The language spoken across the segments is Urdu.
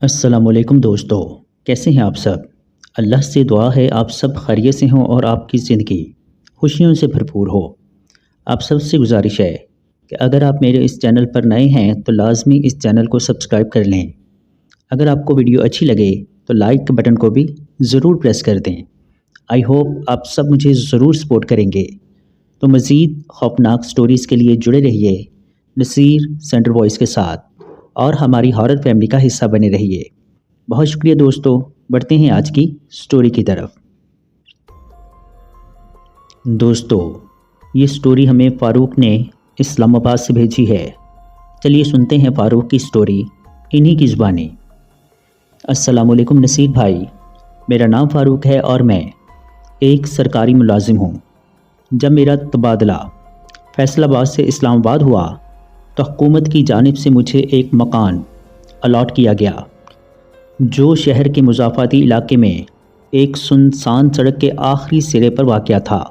السلام علیکم دوستو، کیسے ہیں آپ سب؟ اللہ سے دعا ہے آپ سب خیریت سے ہوں اور آپ کی زندگی خوشیوں سے بھرپور ہو۔ آپ سب سے گزارش ہے کہ اگر آپ میرے اس چینل پر نئے ہیں تو لازمی اس چینل کو سبسکرائب کر لیں۔ اگر آپ کو ویڈیو اچھی لگے تو لائک بٹن کو بھی ضرور پریس کر دیں۔ آئی ہوپ آپ سب مجھے ضرور سپورٹ کریں گے۔ تو مزید خوفناک سٹوریز کے لیے جڑے رہیے نصیر سینٹر وائس کے ساتھ اور ہماری ہارر فیملی کا حصہ بنے رہیے۔ بہت شکریہ دوستو، بڑھتے ہیں آج کی سٹوری کی طرف۔ دوستو، یہ سٹوری ہمیں فاروق نے اسلام آباد سے بھیجی ہے۔ چلیے سنتے ہیں فاروق کی سٹوری انہی کی زبانی۔ السلام علیکم نصیر بھائی، میرا نام فاروق ہے اور میں ایک سرکاری ملازم ہوں۔ جب میرا تبادلہ فیصل آباد سے اسلام آباد ہوا تو حکومت کی جانب سے مجھے ایک مکان الاٹ کیا گیا جو شہر کے مضافاتی علاقے میں ایک سنسان سڑک کے آخری سرے پر واقع تھا۔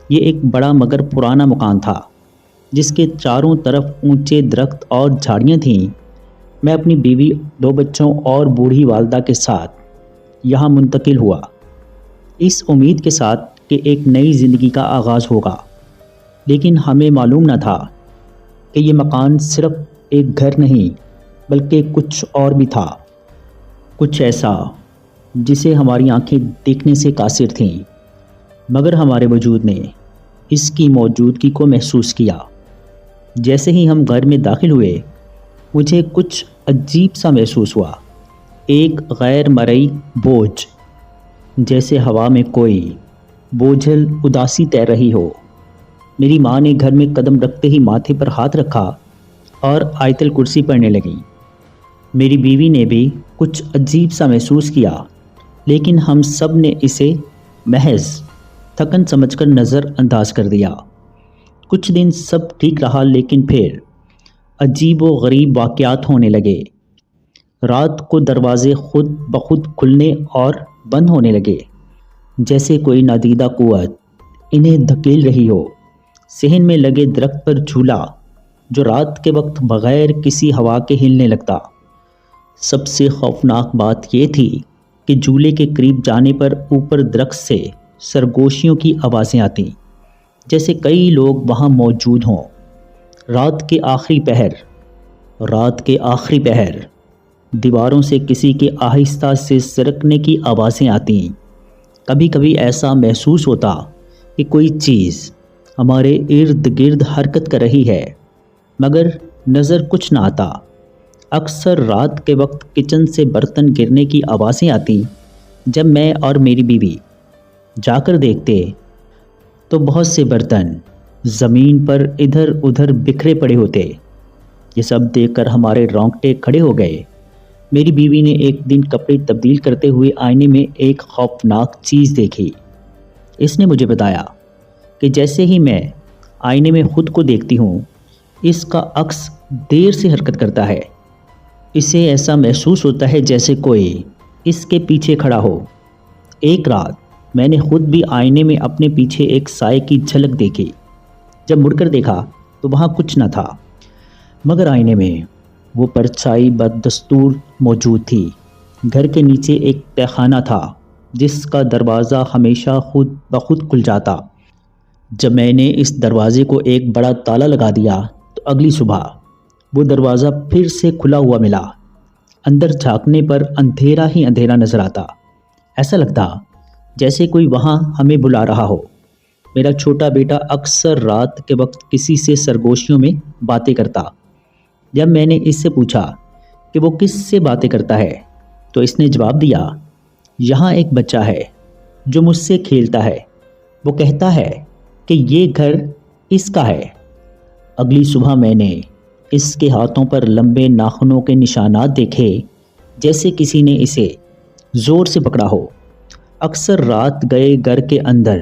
یہ ایک بڑا مگر پرانا مکان تھا جس کے چاروں طرف اونچے درخت اور جھاڑیاں تھیں۔ میں اپنی بیوی، 2 بچوں اور بوڑھی والدہ کے ساتھ یہاں منتقل ہوا، اس امید کے ساتھ کہ ایک نئی زندگی کا آغاز ہوگا۔ لیکن ہمیں معلوم نہ تھا کہ یہ مکان صرف ایک گھر نہیں بلکہ کچھ اور بھی تھا، کچھ ایسا جسے ہماری آنکھیں دیکھنے سے قاصر تھیں، مگر ہمارے وجود نے اس کی موجودگی کو محسوس کیا۔ جیسے ہی ہم گھر میں داخل ہوئے مجھے کچھ عجیب سا محسوس ہوا، ایک غیر مرئی بوجھ، جیسے ہوا میں کوئی بوجھل اداسی تیر رہی ہو۔ میری ماں نے گھر میں قدم رکھتے ہی ماتھے پر ہاتھ رکھا اور آیت الکرسی پڑھنے لگیں۔ میری بیوی نے بھی کچھ عجیب سا محسوس کیا، لیکن ہم سب نے اسے محض تھکن سمجھ کر نظر انداز کر دیا۔ کچھ دن سب ٹھیک رہا، لیکن پھر عجیب و غریب واقعات ہونے لگے۔ رات کو دروازے خود بخود کھلنے اور بند ہونے لگے، جیسے کوئی نادیدہ قوت انہیں دھکیل رہی ہو۔ صحن میں لگے درخت پر جھولا جو رات کے وقت بغیر کسی ہوا کے ہلنے لگتا۔ سب سے خوفناک بات یہ تھی کہ جھولے کے قریب جانے پر اوپر درخت سے سرگوشیوں کی آوازیں آتیں، جیسے کئی لوگ وہاں موجود ہوں۔ رات کے آخری پہر دیواروں سے کسی کے آہستہ سے سرکنے کی آوازیں آتیں۔ کبھی کبھی ایسا محسوس ہوتا کہ کوئی چیز ہمارے ارد گرد حرکت کر رہی ہے، مگر نظر کچھ نہ آتا۔ اکثر رات کے وقت کچن سے برتن گرنے کی آوازیں آتیں۔ جب میں اور میری بیوی جا کر دیکھتے تو بہت سے برتن زمین پر ادھر ادھر بکھرے پڑے ہوتے۔ یہ سب دیکھ کر ہمارے رونگٹے کھڑے ہو گئے۔ میری بیوی نے ایک دن کپڑے تبدیل کرتے ہوئے آئینے میں ایک خوفناک چیز دیکھی۔ اس نے مجھے بتایا کہ جیسے ہی میں آئینے میں خود کو دیکھتی ہوں، اس کا عکس دیر سے حرکت کرتا ہے۔ اسے ایسا محسوس ہوتا ہے جیسے کوئی اس کے پیچھے کھڑا ہو۔ ایک رات میں نے خود بھی آئینے میں اپنے پیچھے ایک سائے کی جھلک دیکھی۔ جب مڑ کر دیکھا تو وہاں کچھ نہ تھا، مگر آئینے میں وہ پرچھائی بدستور موجود تھی۔ گھر کے نیچے ایک تہخانہ تھا جس کا دروازہ ہمیشہ خود بخود کھل جاتا۔ جب میں نے اس دروازے کو ایک بڑا تالا لگا دیا تو اگلی صبح وہ دروازہ پھر سے کھلا ہوا ملا۔ اندر جھانکنے پر اندھیرا ہی اندھیرا نظر آتا، ایسا لگتا جیسے کوئی وہاں ہمیں بلا رہا ہو۔ میرا چھوٹا بیٹا اکثر رات کے وقت کسی سے سرگوشیوں میں باتیں کرتا۔ جب میں نے اس سے پوچھا کہ وہ کس سے باتیں کرتا ہے تو اس نے جواب دیا، یہاں ایک بچہ ہے جو مجھ سے کھیلتا ہے، وہ کہتا ہے کہ یہ گھر اس کا ہے۔ اگلی صبح میں نے اس کے ہاتھوں پر لمبے ناخنوں کے نشانات دیکھے، جیسے کسی نے اسے زور سے پکڑا ہو۔ اکثر رات گئے گھر کے اندر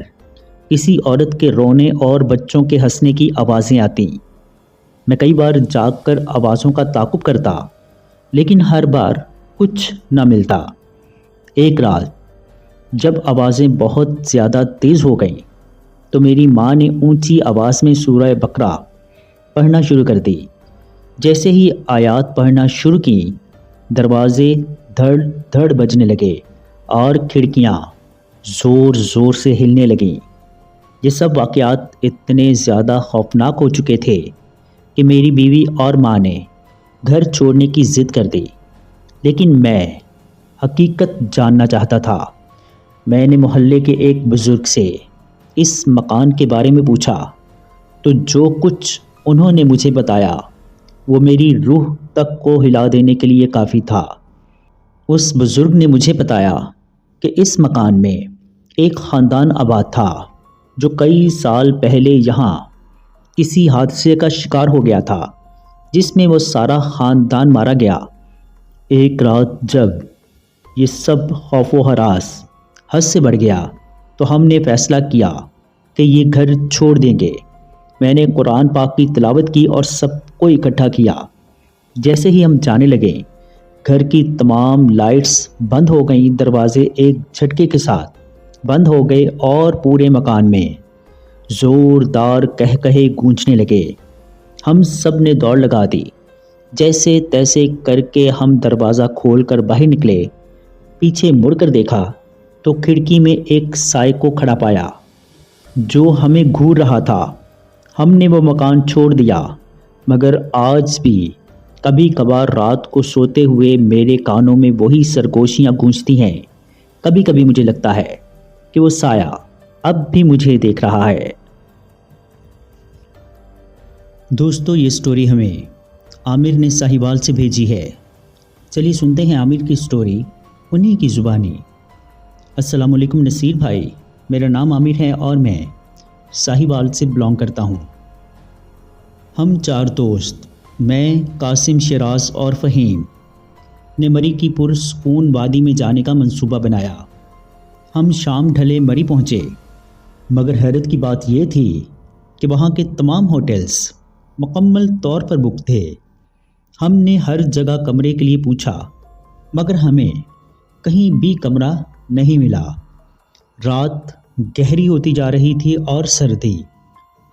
کسی عورت کے رونے اور بچوں کے ہنسنے کی آوازیں آتیں۔ میں کئی بار جاگ کر آوازوں کا تعاقب کرتا، لیکن ہر بار کچھ نہ ملتا۔ ایک رات جب آوازیں بہت زیادہ تیز ہو گئیں تو میری ماں نے اونچی آواز میں سورہ بقرہ پڑھنا شروع کر دی۔ جیسے ہی آیات پڑھنا شروع کی، دروازے دھڑ دھڑ بجنے لگے اور کھڑکیاں زور زور سے ہلنے لگیں۔ یہ سب واقعات اتنے زیادہ خوفناک ہو چکے تھے کہ میری بیوی اور ماں نے گھر چھوڑنے کی ضد کر دی، لیکن میں حقیقت جاننا چاہتا تھا۔ میں نے محلے کے ایک بزرگ سے اس مکان کے بارے میں پوچھا تو جو کچھ انہوں نے مجھے بتایا وہ میری روح تک کو ہلا دینے کے لیے کافی تھا۔ اس بزرگ نے مجھے بتایا کہ اس مکان میں ایک خاندان آباد تھا جو کئی سال پہلے یہاں کسی حادثے کا شکار ہو گیا تھا جس میں وہ سارا خاندان مارا گیا۔ ایک رات جب یہ سب خوف و ہراس حد سے بڑھ گیا تو ہم نے فیصلہ کیا کہ یہ گھر چھوڑ دیں گے۔ میں نے قرآن پاک کی تلاوت کی اور سب کو اکٹھا کیا۔ جیسے ہی ہم جانے لگے گھر کی تمام لائٹس بند ہو گئیں، دروازے ایک جھٹکے کے ساتھ بند ہو گئے اور پورے مکان میں زوردار قہقہے گونجنے لگے۔ ہم سب نے دوڑ لگا دی۔ جیسے تیسے کر کے ہم دروازہ کھول کر باہر نکلے۔ پیچھے مڑ کر دیکھا تو کھڑکی میں ایک سائے کو کھڑا پایا جو ہمیں گھور رہا تھا۔ ہم نے وہ مکان چھوڑ دیا، مگر آج بھی کبھی کبھار رات کو سوتے ہوئے میرے کانوں میں وہی سرگوشیاں گونجتی ہیں۔ کبھی کبھی مجھے لگتا ہے کہ وہ سایہ اب بھی مجھے دیکھ رہا ہے۔ دوستو، یہ سٹوری ہمیں عامر نے ساہیوال سے بھیجی ہے۔ چلیے سنتے ہیں عامر کی سٹوری انہی کی زبانی۔ السلام علیکم نصیر بھائی، میرا نام عامر ہے اور میں ساہیوال سے بلانگ کرتا ہوں۔ ہم 4 دوست، میں، قاسم، شیراز اور فہیم نے مری کی پرسکون وادی میں جانے کا منصوبہ بنایا۔ ہم شام ڈھلے مری پہنچے، مگر حیرت کی بات یہ تھی کہ وہاں کے تمام ہوٹلز مکمل طور پر بک تھے۔ ہم نے ہر جگہ کمرے کے لیے پوچھا، مگر ہمیں کہیں بھی کمرہ نہیں ملا۔ رات گہری ہوتی جا رہی تھی اور سردی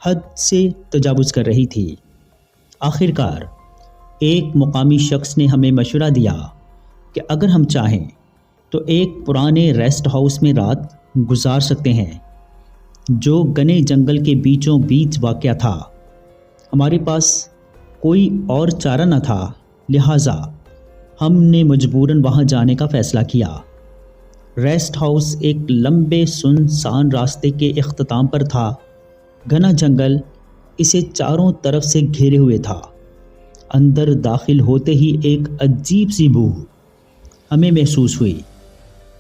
حد سے تجاوز کر رہی تھی۔ آخر کار ایک مقامی شخص نے ہمیں مشورہ دیا کہ اگر ہم چاہیں تو ایک پرانے ریسٹ ہاؤس میں رات گزار سکتے ہیں جو گھنے جنگل کے بیچوں بیچ واقع تھا۔ ہمارے پاس کوئی اور چارہ نہ تھا، لہٰذا ہم نے مجبوراً وہاں جانے کا فیصلہ کیا۔ ریسٹ ہاؤس ایک لمبے سنسان راستے کے اختتام پر تھا۔ گھنا جنگل اسے چاروں طرف سے گھیرے ہوئے تھا۔ اندر داخل ہوتے ہی ایک عجیب سی بو ہمیں محسوس ہوئی،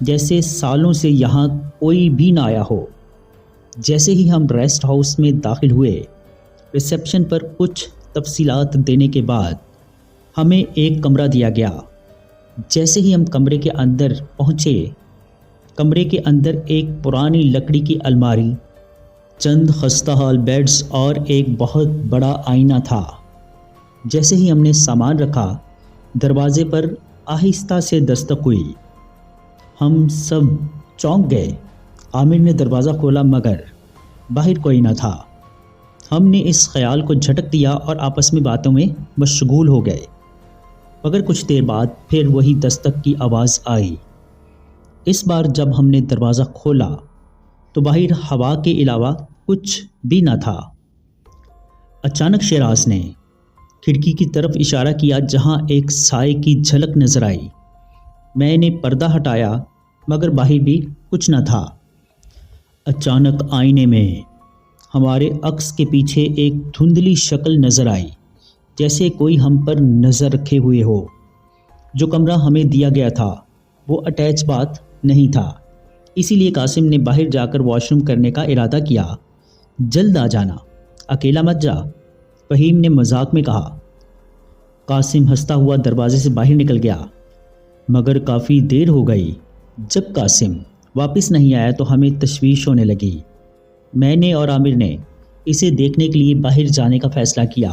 جیسے سالوں سے یہاں کوئی بھی نہ آیا ہو۔ جیسے ہی ہم ریسٹ ہاؤس میں داخل ہوئے، ریسیپشن پر کچھ تفصیلات دینے کے بعد ہمیں ایک کمرہ دیا گیا۔ جیسے ہی ہم کمرے کے اندر پہنچے، کمرے کے اندر ایک پرانی لکڑی کی الماری، چند خستہ حال بیڈز اور ایک بہت بڑا آئینہ تھا۔ جیسے ہی ہم نے سامان رکھا، دروازے پر آہستہ سے دستک ہوئی۔ ہم سب چونک گئے۔ عامر نے دروازہ کھولا مگر باہر کوئی نہ تھا۔ ہم نے اس خیال کو جھٹک دیا اور آپس میں باتوں میں مشغول ہو گئے، مگر کچھ دیر بعد پھر وہی دستک کی آواز آئی۔ اس بار جب ہم نے دروازہ کھولا تو باہر ہوا کے علاوہ کچھ بھی نہ تھا۔ اچانک شیراز نے کھڑکی کی طرف اشارہ کیا جہاں ایک سائے کی جھلک نظر آئی۔ میں نے پردہ ہٹایا مگر باہر بھی کچھ نہ تھا۔ اچانک آئینے میں ہمارے عکس کے پیچھے ایک دھندلی شکل نظر آئی، جیسے کوئی ہم پر نظر رکھے ہوئے ہو۔ جو کمرہ ہمیں دیا گیا تھا وہ اٹیچ باتھ نہیں تھا، اسی لیے قاسم نے باہر جا کر واش روم کرنے کا ارادہ کیا۔ جلد آ جانا، اکیلا مت جا، فہیم نے مذاق میں کہا۔ قاسم ہنستا ہوا دروازے سے باہر نکل گیا، مگر کافی دیر ہو گئی۔ جب قاسم واپس نہیں آیا تو ہمیں تشویش ہونے لگی۔ میں نے اور عامر نے اسے دیکھنے کے لیے باہر جانے کا فیصلہ کیا۔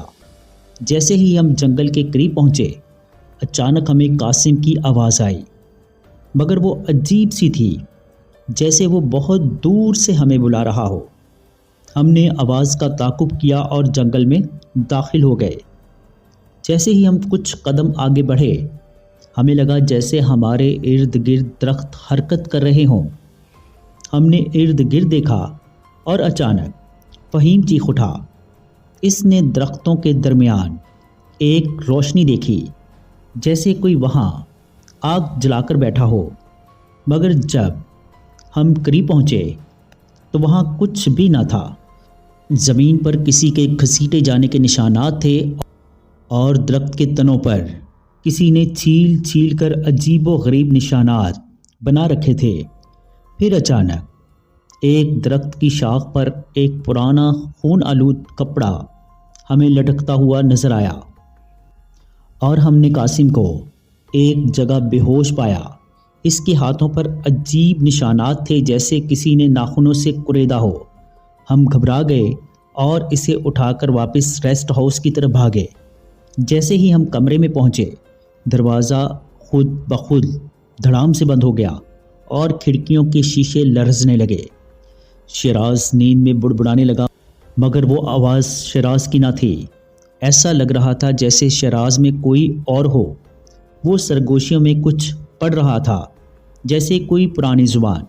جیسے ہی ہم جنگل کے قریب پہنچے، اچانک ہمیں قاسم کی آواز آئی، مگر وہ عجیب سی تھی، جیسے وہ بہت دور سے ہمیں بلا رہا ہو۔ ہم نے آواز کا تعاقب کیا اور جنگل میں داخل ہو گئے۔ جیسے ہی ہم کچھ قدم آگے بڑھے، ہمیں لگا جیسے ہمارے ارد گرد درخت حرکت کر رہے ہوں۔ ہم نے ارد گرد دیکھا اور اچانک فہیم چیخ اٹھا۔ اس نے درختوں کے درمیان ایک روشنی دیکھی، جیسے کوئی وہاں آگ جلا کر بیٹھا ہو، مگر جب ہم قریب پہنچے تو وہاں کچھ بھی نہ تھا۔ زمین پر کسی کے گھسیٹے جانے کے نشانات تھے اور درخت کے تنوں پر کسی نے چھیل چھیل کر عجیب و غریب نشانات بنا رکھے تھے۔ پھر اچانک ایک درخت کی شاخ پر ایک پرانا خون آلود کپڑا ہمیں لٹکتا ہوا نظر آیا اور ہم نے قاسم کو ایک جگہ بے ہوش پایا۔ اس کے ہاتھوں پر عجیب نشانات تھے، جیسے کسی نے ناخنوں سے کریدا ہو۔ ہم گھبرا گئے اور اسے اٹھا کر واپس ریسٹ ہاؤس کی طرف بھاگے۔ جیسے ہی ہم کمرے میں پہنچے، دروازہ خود بخود دھڑام سے بند ہو گیا اور کھڑکیوں کے شیشے لرزنے لگے۔ شیراز نیند میں بڑبڑانے لگا، مگر وہ آواز شیراز کی نہ تھی۔ ایسا لگ رہا تھا جیسے شیراز میں کوئی اور ہو۔ وہ سرگوشیوں میں کچھ پڑھ رہا تھا، جیسے کوئی پرانی زبان۔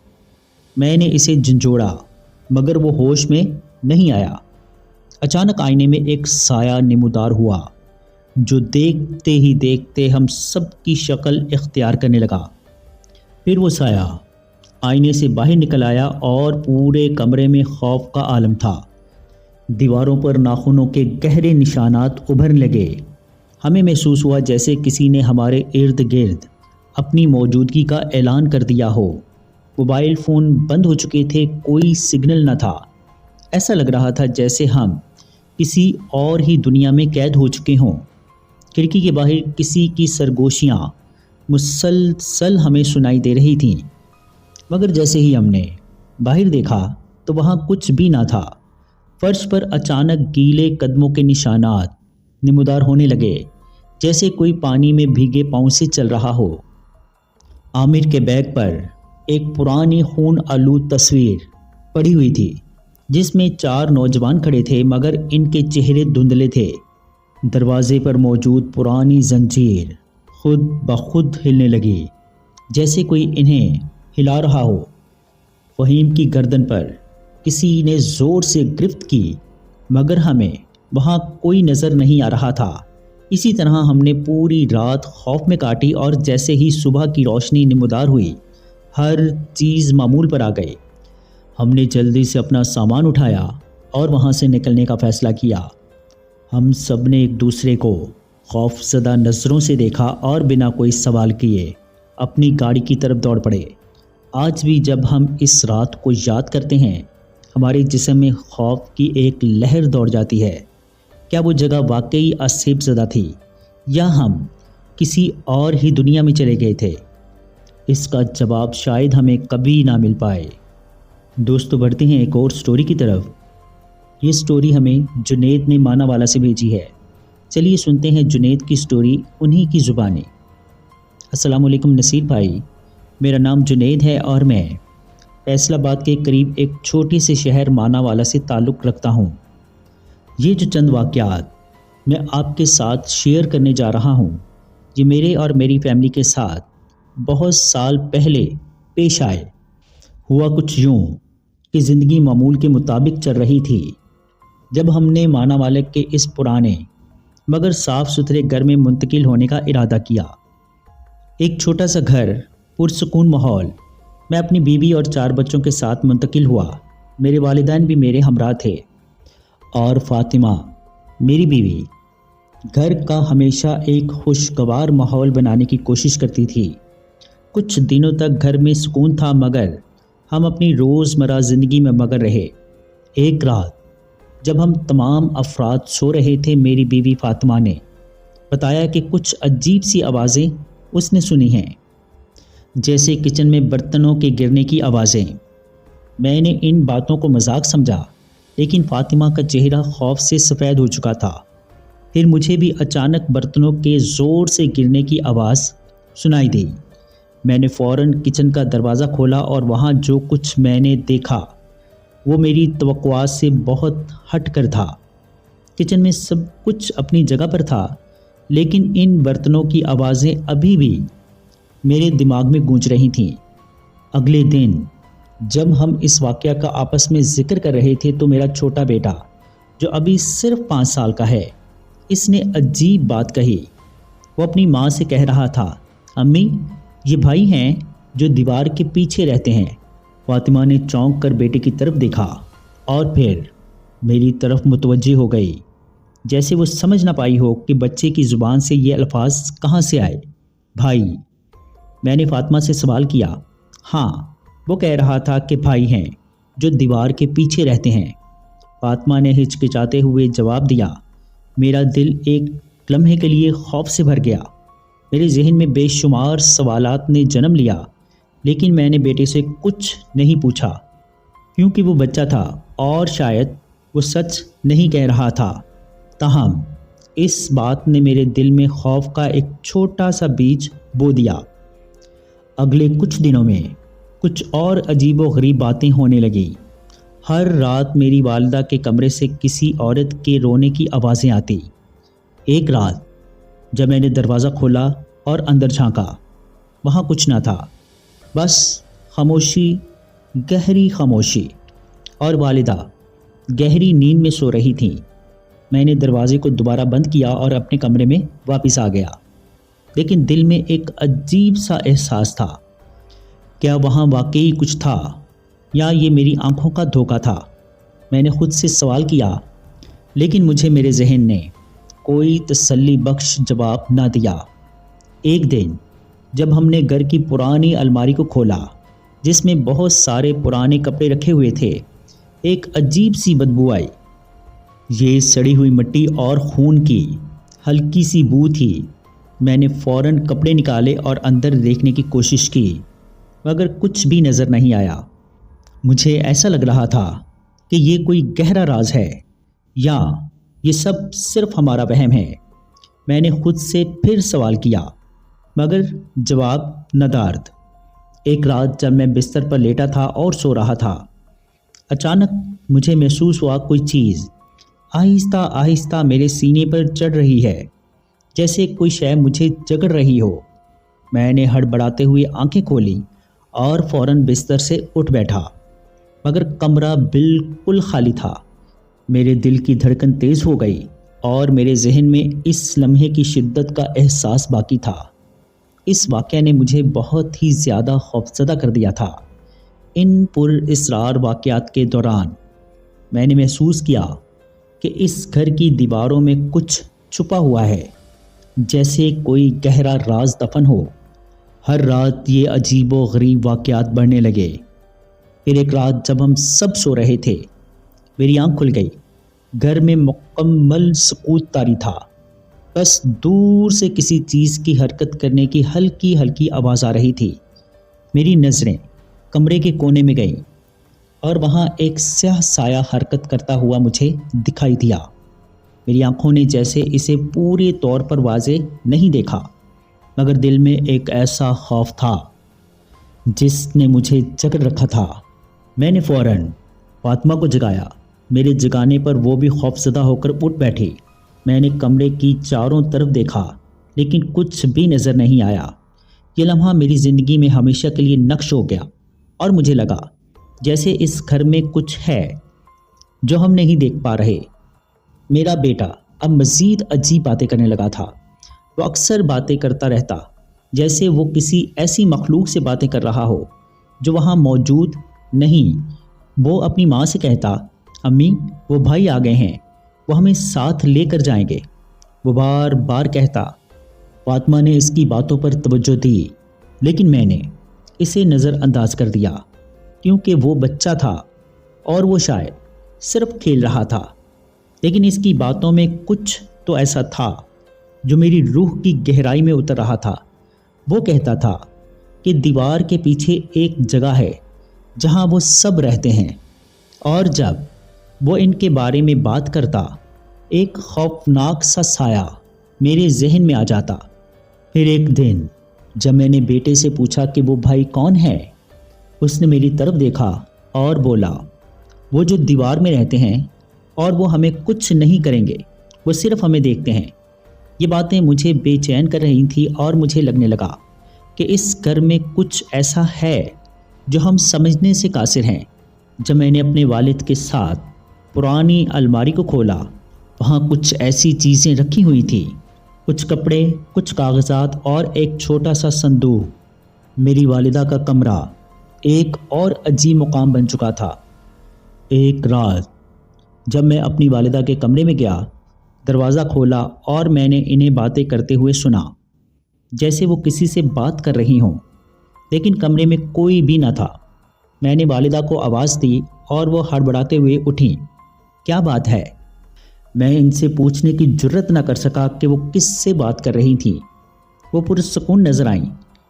میں نے اسے جھنجھوڑا، مگر وہ ہوش میں نہیں آیا۔ اچانک آئینے میں ایک سایہ نمودار ہوا، جو دیکھتے ہی دیکھتے ہم سب کی شکل اختیار کرنے لگا۔ پھر وہ سایہ آئینے سے باہر نکل آیا اور پورے کمرے میں خوف کا عالم تھا۔ دیواروں پر ناخنوں کے گہرے نشانات ابھرنے لگے۔ ہمیں محسوس ہوا جیسے کسی نے ہمارے ارد گرد اپنی موجودگی کا اعلان کر دیا ہو۔ موبائل فون بند ہو چکے تھے، کوئی سگنل نہ تھا۔ ایسا لگ رہا تھا جیسے ہم کسی اور ہی دنیا میں قید ہو چکے ہوں۔ کھڑکی کے باہر کسی کی سرگوشیاں مسلسل ہمیں سنائی دے رہی تھیں، مگر جیسے ہی ہم نے باہر دیکھا تو وہاں کچھ بھی نہ تھا۔ فرش پر اچانک گیلے قدموں کے نشانات نمودار ہونے لگے، جیسے کوئی پانی میں بھیگے پاؤں سے چل رہا ہو۔ عامر کے بیگ پر ایک پرانی خون آلود تصویر پڑی ہوئی تھی، جس میں 4 نوجوان کھڑے تھے، مگر ان کے چہرے دھندلے تھے۔ دروازے پر موجود پرانی زنجیر خود بخود ہلنے لگی، جیسے کوئی انہیں ہلا رہا ہو۔ فہیم کی گردن پر کسی نے زور سے گرفت کی، مگر ہمیں وہاں کوئی نظر نہیں آ رہا تھا۔ اسی طرح ہم نے پوری رات خوف میں کاٹی، اور جیسے ہی صبح کی روشنی نمودار ہوئی، ہر چیز معمول پر آ گئی۔ ہم نے جلدی سے اپنا سامان اٹھایا اور وہاں سے نکلنے کا فیصلہ کیا۔ ہم سب نے ایک دوسرے کو خوف زدہ نظروں سے دیکھا اور بنا کوئی سوال کیے اپنی گاڑی کی طرف دوڑ پڑے۔ آج بھی جب ہم اس رات کو یاد کرتے ہیں، ہمارے جسم میں خوف کی ایک لہر دوڑ جاتی ہے۔ کیا وہ جگہ واقعی آسیب زدہ تھی، یا ہم کسی اور ہی دنیا میں چلے گئے تھے؟ اس کا جواب شاید ہمیں کبھی نہ مل پائے۔ دوستو، بڑھتے ہیں ایک اور سٹوری کی طرف۔ یہ سٹوری ہمیں جنید نے مانا والا سے بھیجی ہے۔ چلیے سنتے ہیں جنید کی سٹوری انہی کی زبانی۔ السلام علیکم نصیر بھائی، میرا نام جنید ہے اور میں فیصل آباد کے قریب ایک چھوٹی سے شہر مانا والا سے تعلق رکھتا ہوں۔ یہ جو چند واقعات میں آپ کے ساتھ شیئر کرنے جا رہا ہوں، یہ میرے اور میری فیملی کے ساتھ بہت سال پہلے پیش آئے۔ ہوا کچھ یوں کہ زندگی معمول کے مطابق چل رہی تھی، جب ہم نے مانا والے کے اس پرانے مگر صاف ستھرے گھر میں منتقل ہونے کا ارادہ کیا۔ ایک چھوٹا سا گھر، پرسکون ماحول۔ میں اپنی بیوی اور 4 بچوں کے ساتھ منتقل ہوا۔ میرے والدین بھی میرے ہمراہ تھے، اور فاطمہ میری بیوی گھر کا ہمیشہ ایک خوشگوار ماحول بنانے کی کوشش کرتی تھی۔ کچھ دنوں تک گھر میں سکون تھا، مگر ہم اپنی روزمرہ زندگی میں مگن رہے۔ ایک رات جب ہم تمام افراد سو رہے تھے، میری بیوی فاطمہ نے بتایا کہ کچھ عجیب سی آوازیں اس نے سنی ہیں، جیسے کچن میں برتنوں کے گرنے کی آوازیں۔ میں نے ان باتوں کو مذاق سمجھا، لیکن فاطمہ کا چہرہ خوف سے سفید ہو چکا تھا۔ پھر مجھے بھی اچانک برتنوں کے زور سے گرنے کی آواز سنائی دی۔ میں نے فوراً کچن کا دروازہ کھولا، اور وہاں جو کچھ میں نے دیکھا وہ میری توقعات سے بہت ہٹ کر تھا۔ کچن میں سب کچھ اپنی جگہ پر تھا، لیکن ان برتنوں کی آوازیں ابھی بھی میرے دماغ میں گونج رہی تھیں۔ اگلے دن جب ہم اس واقعہ کا آپس میں ذکر کر رہے تھے تو میرا چھوٹا بیٹا جو ابھی صرف 5 سال کا ہے، اس نے عجیب بات کہی۔ وہ اپنی ماں سے کہہ رہا تھا، امی یہ بھائی ہیں جو دیوار کے پیچھے رہتے ہیں۔ فاطمہ نے چونک کر بیٹے کی طرف دیکھا اور پھر میری طرف متوجہ ہو گئی، جیسے وہ سمجھ نہ پائی ہو کہ بچے کی زبان سے یہ الفاظ کہاں سے آئے۔ بھائی؟ میں نے فاطمہ سے سوال کیا۔ ہاں، وہ کہہ رہا تھا کہ بھائی ہیں جو دیوار کے پیچھے رہتے ہیں، فاطمہ نے ہچکچاتے ہوئے جواب دیا۔ میرا دل ایک لمحے کے لیے خوف سے بھر گیا۔ میرے ذہن میں بے شمار سوالات نے جنم لیا، لیکن میں نے بیٹے سے کچھ نہیں پوچھا کیونکہ وہ بچہ تھا اور شاید وہ سچ نہیں کہہ رہا تھا۔ تاہم اس بات نے میرے دل میں خوف کا ایک چھوٹا سا بیج بو دیا۔ اگلے کچھ دنوں میں کچھ اور عجیب و غریب باتیں ہونے لگیں۔ ہر رات میری والدہ کے کمرے سے کسی عورت کے رونے کی آوازیں آتی۔ ایک رات جب میں نے دروازہ کھولا اور اندر جھانکا، وہاں کچھ نہ تھا، بس خاموشی، گہری خاموشی، اور والدہ گہری نیند میں سو رہی تھیں۔ میں نے دروازے کو دوبارہ بند کیا اور اپنے کمرے میں واپس آ گیا، لیکن دل میں ایک عجیب سا احساس تھا۔ کیا وہاں واقعی کچھ تھا یا یہ میری آنکھوں کا دھوکہ تھا؟ میں نے خود سے سوال کیا، لیکن مجھے میرے ذہن نے کوئی تسلی بخش جواب نہ دیا۔ ایک دن جب ہم نے گھر کی پرانی الماری کو کھولا جس میں بہت سارے پرانے کپڑے رکھے ہوئے تھے، ایک عجیب سی بدبو آئی۔ یہ سڑی ہوئی مٹی اور خون کی ہلکی سی بو تھی۔ میں نے فوراً کپڑے نکالے اور اندر دیکھنے کی کوشش کی، مگر کچھ بھی نظر نہیں آیا۔ مجھے ایسا لگ رہا تھا کہ یہ کوئی گہرا راز ہے یا یہ سب صرف ہمارا وہم ہے۔ میں نے خود سے پھر سوال کیا، مگر جواب ندارد۔ ایک رات جب میں بستر پر لیٹا تھا اور سو رہا تھا، اچانک مجھے محسوس ہوا کوئی چیز آہستہ آہستہ میرے سینے پر چڑھ رہی ہے، جیسے کوئی شے مجھے جکڑ رہی ہو۔ میں نے ہڑبڑاتے ہوئے آنکھیں کھولیں اور فوراً بستر سے اٹھ بیٹھا، مگر کمرہ بالکل خالی تھا۔ میرے دل کی دھڑکن تیز ہو گئی اور میرے ذہن میں اس لمحے کی شدت کا احساس باقی تھا۔ اس واقعہ نے مجھے بہت ہی زیادہ خوفزدہ کر دیا تھا۔ ان پر اسرار واقعات کے دوران میں نے محسوس کیا کہ اس گھر کی دیواروں میں کچھ چھپا ہوا ہے، جیسے کوئی گہرا راز دفن ہو۔ ہر رات یہ عجیب و غریب واقعات بڑھنے لگے۔ پھر ایک رات جب ہم سب سو رہے تھے، میری آنکھ کھل گئی۔ گھر میں مکمل سکوت طاری تھا، بس دور سے کسی چیز کی حرکت کرنے کی ہلکی ہلکی آواز آ رہی تھی۔ میری نظریں کمرے کے کونے میں گئیں اور وہاں ایک سیاہ سایہ حرکت کرتا ہوا مجھے دکھائی دیا۔ میری آنکھوں نے جیسے اسے پورے طور پر واضح نہیں دیکھا، مگر دل میں ایک ایسا خوف تھا جس نے مجھے جکڑ رکھا تھا۔ میں نے فوراً فاطمہ کو جگایا۔ میرے جگانے پر وہ بھی خوفزدہ ہو کر اٹھ بیٹھی۔ میں نے کمرے کی چاروں طرف دیکھا، لیکن کچھ بھی نظر نہیں آیا۔ یہ لمحہ میری زندگی میں ہمیشہ کے لیے نقش ہو گیا اور مجھے لگا جیسے اس گھر میں کچھ ہے جو ہم نہیں دیکھ پا رہے۔ میرا بیٹا اب مزید عجیب باتیں کرنے لگا تھا۔ وہ اکثر باتیں کرتا رہتا، جیسے وہ کسی ایسی مخلوق سے باتیں کر رہا ہو جو وہاں موجود نہیں۔ وہ اپنی ماں سے کہتا، امی وہ بھائی آ گئے ہیں، وہ ہمیں ساتھ لے کر جائیں گے۔ وہ بار بار کہتا۔ فاطمہ نے اس کی باتوں پر توجہ دی، لیکن میں نے اسے نظر انداز کر دیا کیونکہ وہ بچہ تھا اور وہ شاید صرف کھیل رہا تھا۔ لیکن اس کی باتوں میں کچھ تو ایسا تھا جو میری روح کی گہرائی میں اتر رہا تھا۔ وہ کہتا تھا کہ دیوار کے پیچھے ایک جگہ ہے جہاں وہ سب رہتے ہیں، اور جب وہ ان کے بارے میں بات کرتا، ایک خوفناک سا سایہ میرے ذہن میں آ جاتا۔ پھر ایک دن جب میں نے بیٹے سے پوچھا کہ وہ بھائی کون ہے، اس نے میری طرف دیکھا اور بولا، وہ جو دیوار میں رہتے ہیں اور وہ ہمیں کچھ نہیں کریں گے، وہ صرف ہمیں دیکھتے ہیں۔ یہ باتیں مجھے بے چین کر رہی تھیں اور مجھے لگنے لگا کہ اس گھر میں کچھ ایسا ہے جو ہم سمجھنے سے قاصر ہیں۔ جب میں نے اپنے والد کے ساتھ پرانی الماری کو کھولا، وہاں کچھ ایسی چیزیں رکھی ہوئی تھیں، کچھ کپڑے، کچھ کاغذات اور ایک چھوٹا سا صندوق۔ میری والدہ کا کمرہ ایک اور عجیب مقام بن چکا تھا۔ ایک رات جب میں اپنی والدہ کے کمرے میں گیا، دروازہ کھولا اور میں نے انہیں باتیں کرتے ہوئے سنا، جیسے وہ کسی سے بات کر رہی ہوں، لیکن کمرے میں کوئی بھی نہ تھا۔ میں نے والدہ کو آواز دی اور وہ ہڑبڑاتے ہوئے اٹھیں۔ کیا بات ہے؟ میں ان سے پوچھنے کی جرت نہ کر سکا کہ وہ کس سے بات کر رہی تھیں۔ وہ پرسکون نظر آئیں،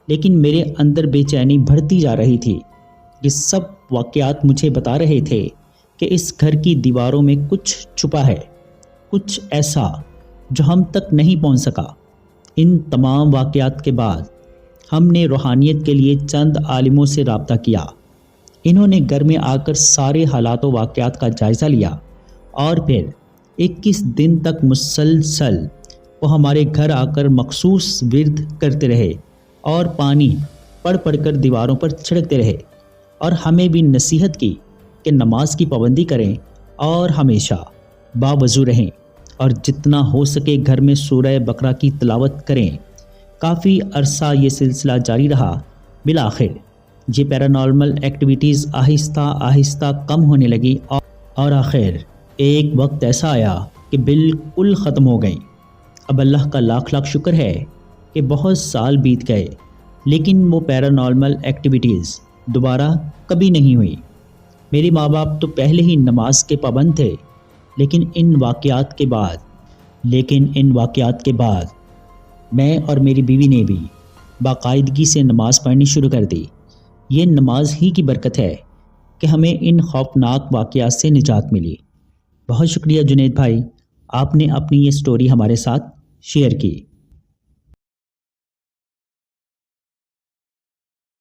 لیکن میرے اندر بے چینی بڑھتی جا رہی تھی۔ یہ سب واقعات مجھے بتا رہے تھے کہ اس گھر کی دیواروں میں کچھ چھپا ہے، کچھ ایسا جو ہم تک نہیں پہنچ سکا۔ ان تمام واقعات کے بعد ہم نے روحانیت کے لیے چند عالموں سے رابطہ کیا۔ انہوں نے گھر میں آ کر سارے حالات و واقعات کا جائزہ لیا اور پھر 21 دن تک مسلسل وہ ہمارے گھر آ کر مخصوص ورد کرتے رہے اور پانی پڑھ پڑھ کر دیواروں پر چھڑکتے رہے، اور ہمیں بھی نصیحت کی کہ نماز کی پابندی کریں اور ہمیشہ باوضو رہیں اور جتنا ہو سکے گھر میں سورہ بقرہ کی تلاوت کریں۔ کافی عرصہ یہ سلسلہ جاری رہا۔ بالآخر یہ پیرانارمل ایکٹیویٹیز آہستہ آہستہ کم ہونے لگی اور آخر ایک وقت ایسا آیا کہ بالکل ختم ہو گئیں۔ اب اللہ کا لاکھ لاکھ شکر ہے کہ بہت سال بیت گئے، لیکن وہ پیرانارمل ایکٹیویٹیز دوبارہ کبھی نہیں ہوئی۔ میرے ماں باپ تو پہلے ہی نماز کے پابند تھے، لیکن ان واقعات کے بعد میں اور میری بیوی نے بھی باقاعدگی سے نماز پڑھنی شروع کر دی۔ یہ نماز ہی کی برکت ہے کہ ہمیں ان خوفناک واقعات سے نجات ملی۔ بہت شکریہ جنید بھائی، آپ نے اپنی یہ سٹوری ہمارے ساتھ شیئر کی۔